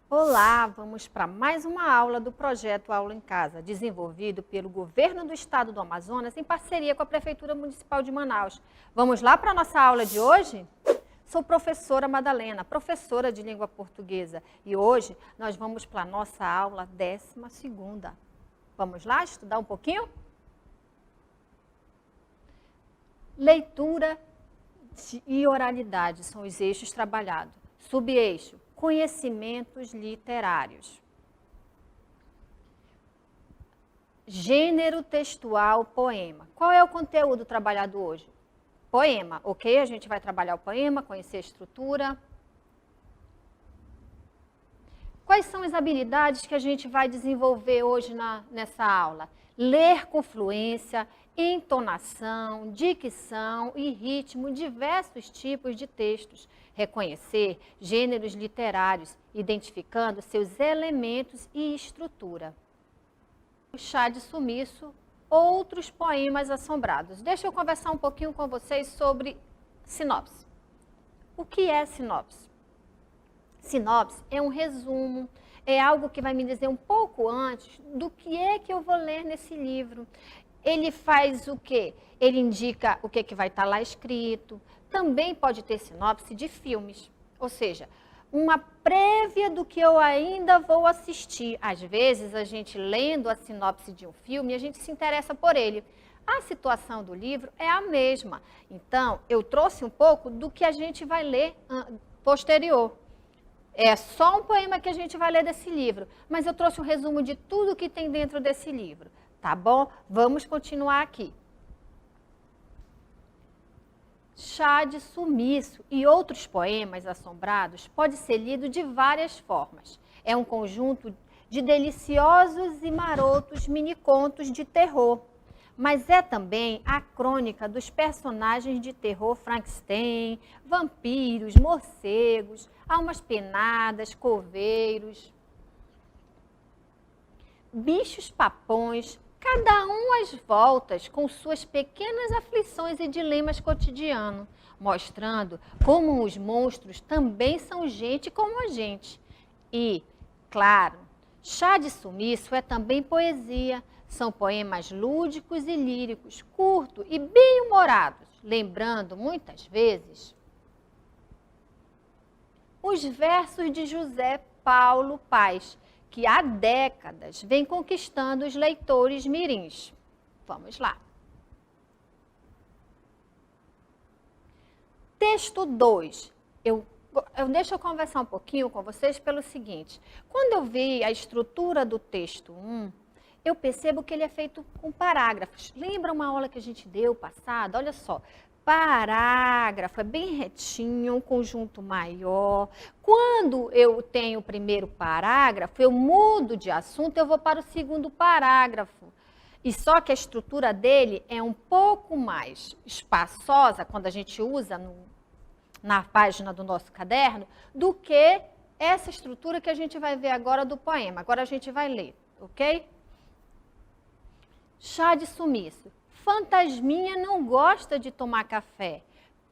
Olá, vamos para mais uma aula do projeto Aula em Casa, desenvolvido pelo Governo do Estado do Amazonas em parceria com a Prefeitura Municipal de Manaus. Vamos lá para a nossa aula de hoje? Sou professora Madalena, professora de língua portuguesa, e hoje nós vamos para a nossa aula 12ª. Vamos lá estudar um pouquinho? Leitura e oralidade são os eixos trabalhados. Subeixo: conhecimentos literários. Gênero textual, poema. Qual é o conteúdo trabalhado hoje? Poema, ok? A gente vai trabalhar o poema, conhecer a estrutura. Quais são as habilidades que a gente vai desenvolver hoje nessa aula? Ler com fluência, entonação, dicção e ritmo, diversos tipos de textos. Reconhecer gêneros literários, identificando seus elementos e estrutura. O Chá de Sumiço, outros poemas assombrados. Deixa eu conversar um pouquinho com vocês sobre sinopse. O que é sinopse? Sinopse é um resumo, é algo que vai me dizer um pouco antes do que é que eu vou ler nesse livro. Ele faz o quê? Ele indica o que vai estar lá escrito. Também pode ter sinopse de filmes, ou seja, uma prévia do que eu ainda vou assistir. Às vezes, a gente lendo a sinopse de um filme, a gente se interessa por ele. A situação do livro é a mesma. Então, eu trouxe um pouco do que a gente vai ler posterior. É só um poema que a gente vai ler desse livro, mas eu trouxe um resumo de tudo que tem dentro desse livro, tá bom? Vamos continuar aqui. Chá de Sumiço e outros poemas assombrados pode ser lido de várias formas. É um conjunto de deliciosos e marotos minicontos de terror, mas é também a crônica dos personagens de terror Frankenstein, vampiros, morcegos, almas penadas, coveiros, bichos papões, cada um às voltas com suas pequenas aflições e dilemas cotidianos, mostrando como os monstros também são gente como a gente. E, claro, Chá de Sumiço é também poesia. São poemas lúdicos e líricos, curtos e bem-humorados, lembrando muitas vezes os versos de José Paulo Paes, que há décadas vem conquistando os leitores mirins. Vamos lá. Texto 2. Deixa eu conversar um pouquinho com vocês pelo seguinte. Quando eu vi a estrutura do texto 1, eu percebo que ele é feito com parágrafos. Lembra uma aula que a gente deu passada? Olha só. Parágrafo, é bem retinho, um conjunto maior. Quando eu tenho o primeiro parágrafo, eu mudo de assunto, eu vou para o segundo parágrafo. E só que a estrutura dele é um pouco mais espaçosa, quando a gente usa na página do nosso caderno, do que essa estrutura que a gente vai ver agora do poema. Agora a gente vai ler, ok? Chá de Sumiço. Fantasminha não gosta de tomar café.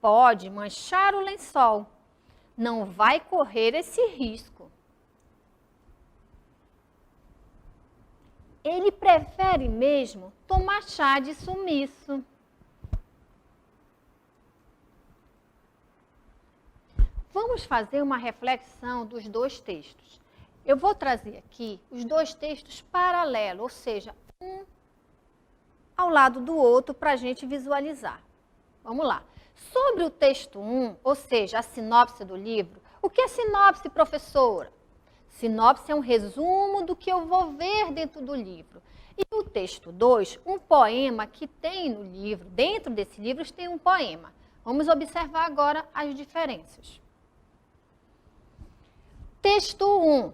Pode manchar o lençol. Não vai correr esse risco. ele prefere mesmo tomar chá de sumiço. Vamos fazer uma reflexão dos dois textos. Eu vou trazer aqui os dois textos paralelos, ou seja, um ao lado do outro para a gente visualizar. Vamos lá. Sobre o texto 1, ou seja, a sinopse do livro, o que é sinopse, professora? Sinopse é um resumo do que eu vou ver dentro do livro. E o texto 2, um poema que tem no livro, dentro desse livro tem um poema. Vamos observar agora as diferenças. Texto 1,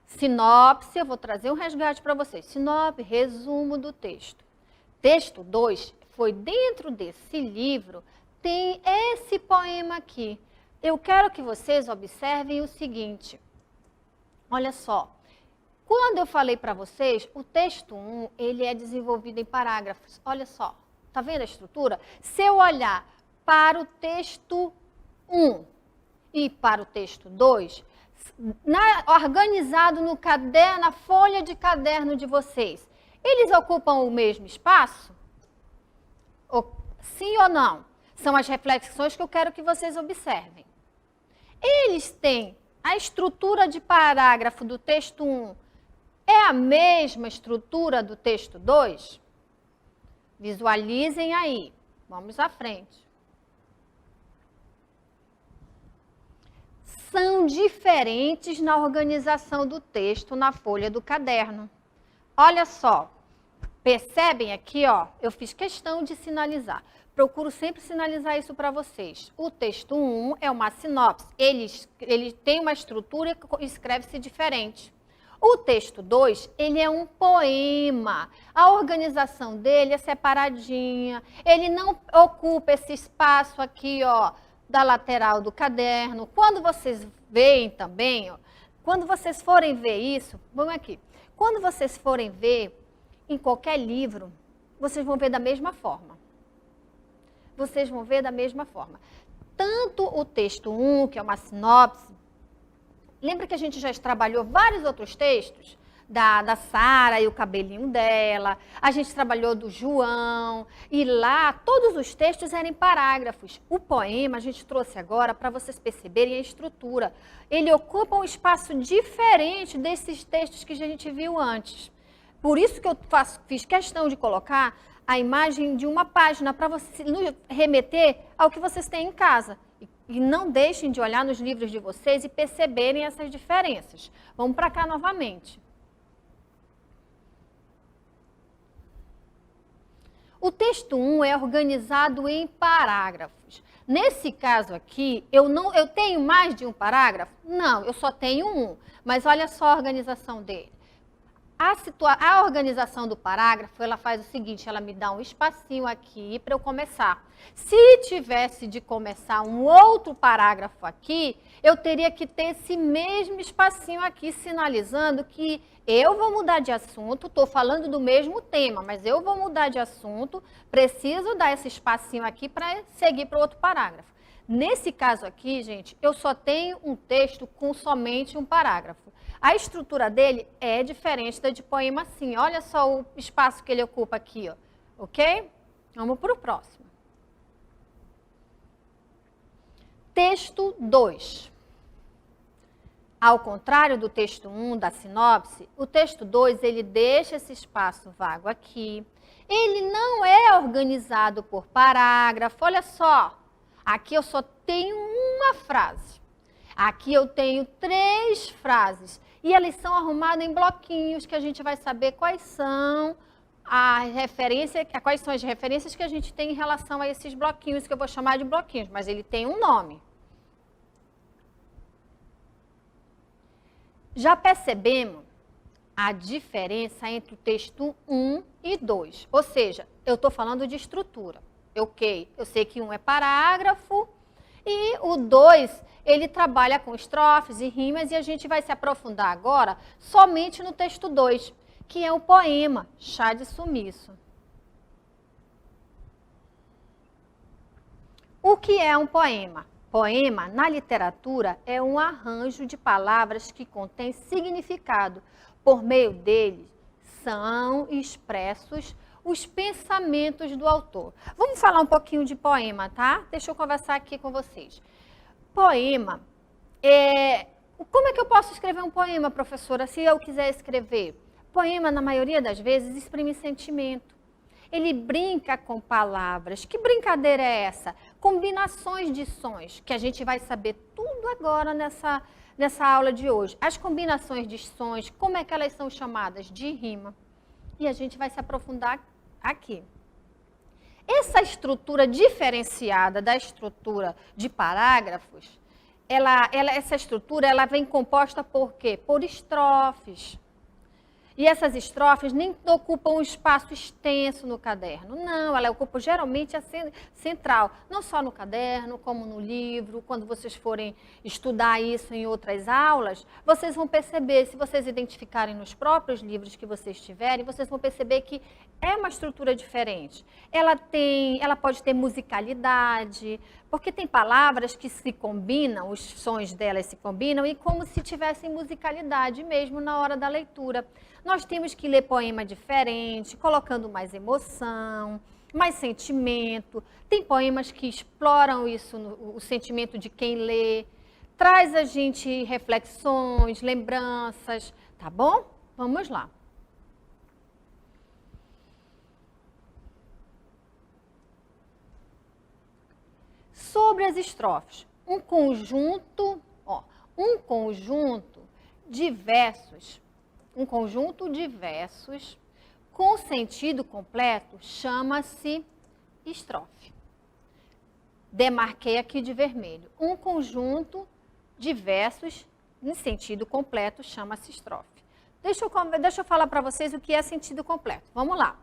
sinopse, eu vou trazer um resgate para vocês. Sinopse, resumo do texto. Texto 2, foi dentro desse livro, tem esse poema aqui. Eu quero que vocês observem o seguinte. Olha só. Quando eu falei para vocês, o texto 1, ele é desenvolvido em parágrafos. Olha só. Tá vendo a estrutura? Se eu olhar para o texto 1 e para o texto 2, organizado no caderno, na folha de caderno de vocês, eles ocupam o mesmo espaço? Sim ou não? São as reflexões que eu quero que vocês observem. Eles têm a estrutura de parágrafo do texto 1, é a mesma estrutura do texto 2? Visualizem aí. Vamos à frente. São diferentes na organização do texto na folha do caderno. Olha só, percebem aqui, ó, eu fiz questão de sinalizar. Procuro sempre sinalizar isso para vocês. O texto 1 é uma sinopse, ele tem uma estrutura e escreve-se diferente. O texto 2, ele é um poema. A organização dele é separadinha, ele não ocupa esse espaço aqui, ó, da lateral do caderno. Quando vocês veem também, ó, quando vocês forem ver isso, vamos aqui. Quando vocês forem ver em qualquer livro, vocês vão ver da mesma forma. Vocês vão ver da mesma forma. Tanto o texto 1, que é uma sinopse, lembra que a gente já trabalhou vários outros textos? Da Sara e o cabelinho dela, a gente trabalhou do João, e lá todos os textos eram em parágrafos. O poema a gente trouxe agora para vocês perceberem a estrutura. Ele ocupa um espaço diferente desses textos que a gente viu antes. Por isso que eu fiz questão de colocar a imagem de uma página para você remeter ao que vocês têm em casa. E não deixem de olhar nos livros de vocês e perceberem essas diferenças. Vamos para cá novamente. O texto 1 é organizado em parágrafos. Nesse caso aqui, eu tenho mais de um parágrafo? Não, eu só tenho um. Mas olha só a organização dele. A organização do parágrafo, ela faz o seguinte, ela me dá um espacinho aqui para eu começar. Se tivesse de começar um outro parágrafo aqui, eu teria que ter esse mesmo espacinho aqui, sinalizando que eu vou mudar de assunto, estou falando do mesmo tema, mas eu vou mudar de assunto, preciso dar esse espacinho aqui para seguir para o outro parágrafo. Nesse caso aqui, gente, eu só tenho um texto com somente um parágrafo. A estrutura dele é diferente da de poema, sim. Olha só o espaço que ele ocupa aqui, ó. Ok? Vamos para o próximo. Texto 2. Ao contrário do texto 1, da sinopse, o texto 2, ele deixa esse espaço vago aqui. Ele não é organizado por parágrafo. Olha só, aqui eu só tenho uma frase. Aqui eu tenho 3 frases. E elas são arrumadas em bloquinhos, que a gente vai saber quais são as referências que a gente tem em relação a esses bloquinhos, que eu vou chamar de bloquinhos, mas ele tem um nome. Já percebemos a diferença entre o texto 1 e 2. Ou seja, eu estou falando de estrutura. Ok, eu sei que um é parágrafo e o 2, ele trabalha com estrofes e rimas e a gente vai se aprofundar agora somente no texto 2, que é o poema Chá de Sumiço. O que é um poema? Poema, na literatura, é um arranjo de palavras que contém significado. Por meio dele, são expressos os pensamentos do autor. Vamos falar um pouquinho de poema, tá? Deixa eu conversar aqui com vocês. Poema como é que eu posso escrever um poema, professora, se eu quiser escrever? Poema, na maioria das vezes, exprime sentimento. Ele brinca com palavras. Que brincadeira é essa? Combinações de sons, que a gente vai saber tudo agora nessa aula de hoje. As combinações de sons, como é que elas são chamadas? De rima. E a gente vai se aprofundar aqui. Essa estrutura diferenciada da estrutura de parágrafos, essa estrutura ela vem composta por quê? Por estrofes. E essas estrofes nem ocupam um espaço extenso no caderno. Não, ela ocupa geralmente a central. Não só no caderno, como no livro. Quando vocês forem estudar isso em outras aulas, vocês vão perceber, se vocês identificarem nos próprios livros que vocês tiverem, vocês vão perceber que é uma estrutura diferente. Ela pode ter musicalidade, porque tem palavras que se combinam, os sons delas se combinam, e como se tivessem musicalidade mesmo na hora da leitura. Nós temos que ler poema diferente, colocando mais emoção, mais sentimento. Tem poemas que exploram isso, o sentimento de quem lê, traz a gente reflexões, lembranças, tá bom? Vamos lá. Sobre as estrofes, um conjunto de versos com sentido completo chama-se estrofe. Demarquei aqui de vermelho. Um conjunto de versos em sentido completo chama-se estrofe. Deixa eu falar para vocês o que é sentido completo. Vamos lá.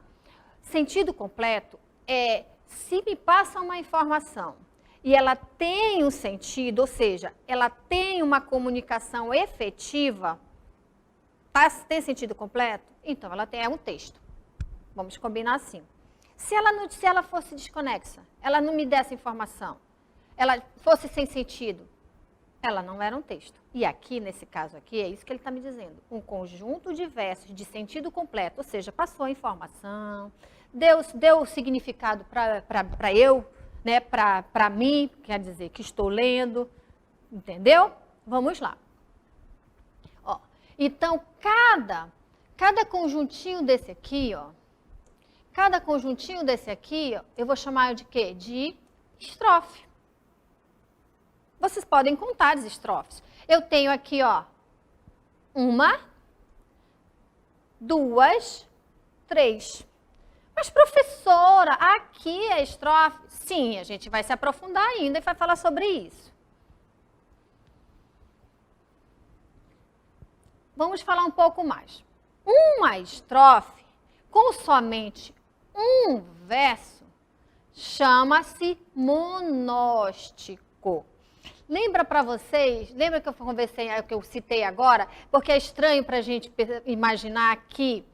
Sentido completo é se me passa uma informação e ela tem um sentido, ou seja, ela tem uma comunicação efetiva, tem sentido completo? Então, ela é um texto. Vamos combinar assim. Se ela fosse desconexa, ela não me desse informação, ela fosse sem sentido, ela não era um texto. E aqui, nesse caso aqui, é isso que ele está me dizendo. Um conjunto de versos de sentido completo, ou seja, passou a informação, deu significado para eu, né, para mim, quer dizer, que estou lendo, entendeu? Vamos lá. Ó, então, cada conjuntinho desse aqui, ó, eu vou chamar de quê? De estrofe. Vocês podem contar as estrofes. Eu tenho aqui, ó, 1, 2, 3. Mas, professora, aqui é estrofe? Sim, a gente vai se aprofundar ainda e vai falar sobre isso. Vamos falar um pouco mais. Uma estrofe com somente um verso chama-se monóstico. Lembra para vocês, lembra que eu conversei, que eu citei agora? Porque é estranho para a gente imaginar que,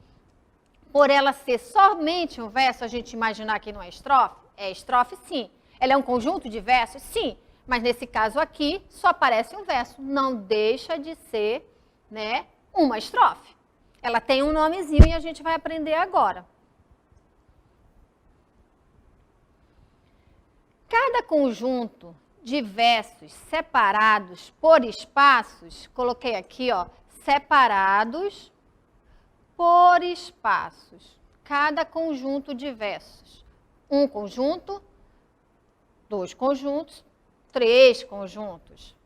por ela ser somente um verso, a gente imaginar que não é estrofe? É estrofe, sim. Ela é um conjunto de versos? Sim. Mas nesse caso aqui, só aparece um verso. Não deixa de ser, né, uma estrofe. Ela tem um nomezinho e a gente vai aprender agora. Cada conjunto de versos separados por espaços, coloquei aqui, ó, separados por espaços. Cada conjunto de versos. Um conjunto, 2 conjuntos, 3 conjuntos.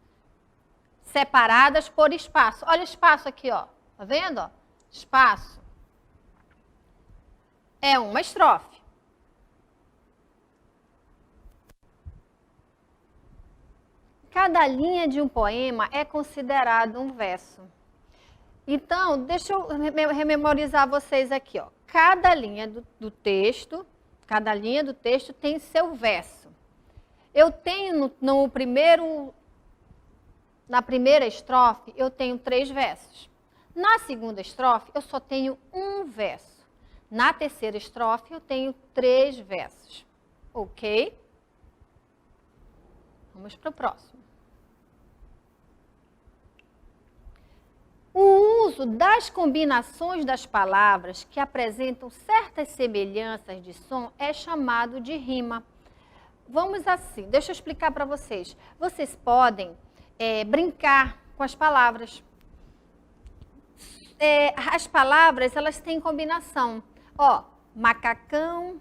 Separadas por espaço. Olha o espaço aqui, ó. Tá vendo, ó? Espaço. É uma estrofe. Cada linha de um poema é considerado um verso. Então, deixa eu rememorizar vocês aqui, ó. Cada linha do texto tem seu verso. Eu tenho na primeira estrofe, eu tenho 3 versos. Na segunda estrofe, eu só tenho um verso. Na terceira estrofe, eu tenho 3 versos. Ok? Vamos para o próximo. O uso das combinações das palavras que apresentam certas semelhanças de som é chamado de rima. Vamos assim, deixa eu explicar para vocês. Vocês podem brincar com as palavras. As palavras, elas têm combinação. Ó, macacão.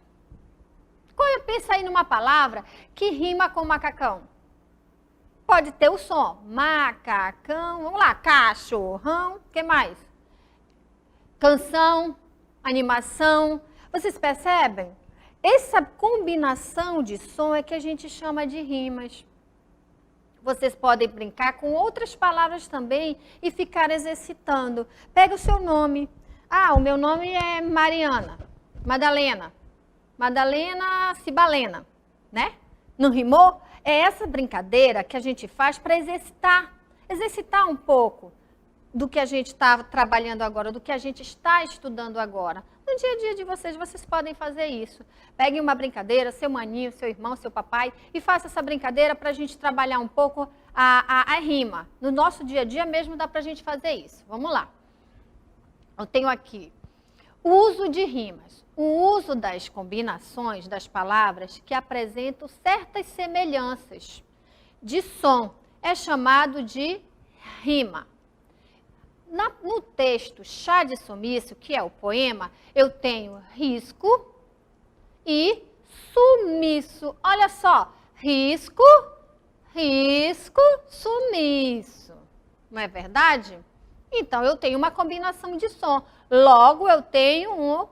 Pensa aí numa palavra que rima com macacão. Pode ter o som. Macacão. Vamos lá. Cachorrão. O que mais? Canção. Animação. Vocês percebem? Essa combinação de som é que a gente chama de rimas. Vocês podem brincar com outras palavras também e ficar exercitando. Pega o seu nome. Ah, o meu nome é Mariana. Madalena. Madalena Cibalena, né? Não rimou? É essa brincadeira que a gente faz para exercitar um pouco do que a gente está trabalhando agora, do que a gente está estudando agora. No dia a dia de vocês, vocês podem fazer isso. Peguem uma brincadeira, seu maninho, seu irmão, seu papai, e faça essa brincadeira para a gente trabalhar um pouco a rima. No nosso dia a dia mesmo dá para a gente fazer isso. Vamos lá. Eu tenho aqui o uso de rimas. O uso das combinações das palavras que apresentam certas semelhanças de som é chamado de rima. No texto Chá de Sumiço, que é o poema, eu tenho risco e sumiço. Olha só, risco, risco, sumiço. Não é verdade? Então, eu tenho uma combinação de som. Logo, eu tenho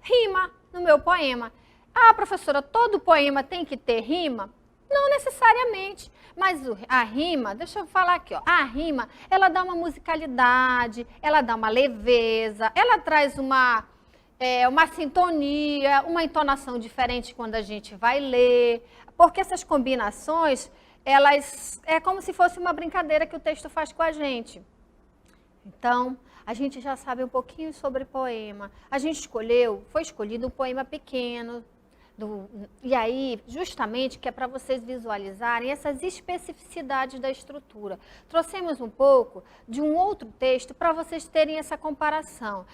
rima no meu poema. Ah, professora, todo poema tem que ter rima? Não necessariamente, mas a rima, deixa eu falar aqui, ó, a rima, ela dá uma musicalidade, ela dá uma leveza, ela traz uma sintonia, uma entonação diferente quando a gente vai ler, porque essas combinações, elas é como se fosse uma brincadeira que o texto faz com a gente. Então, a gente já sabe um pouquinho sobre poema. A gente foi escolhido um poema pequeno. E aí, justamente, que é para vocês visualizarem essas especificidades da estrutura. Trouxemos um pouco de um outro texto para vocês terem essa comparação.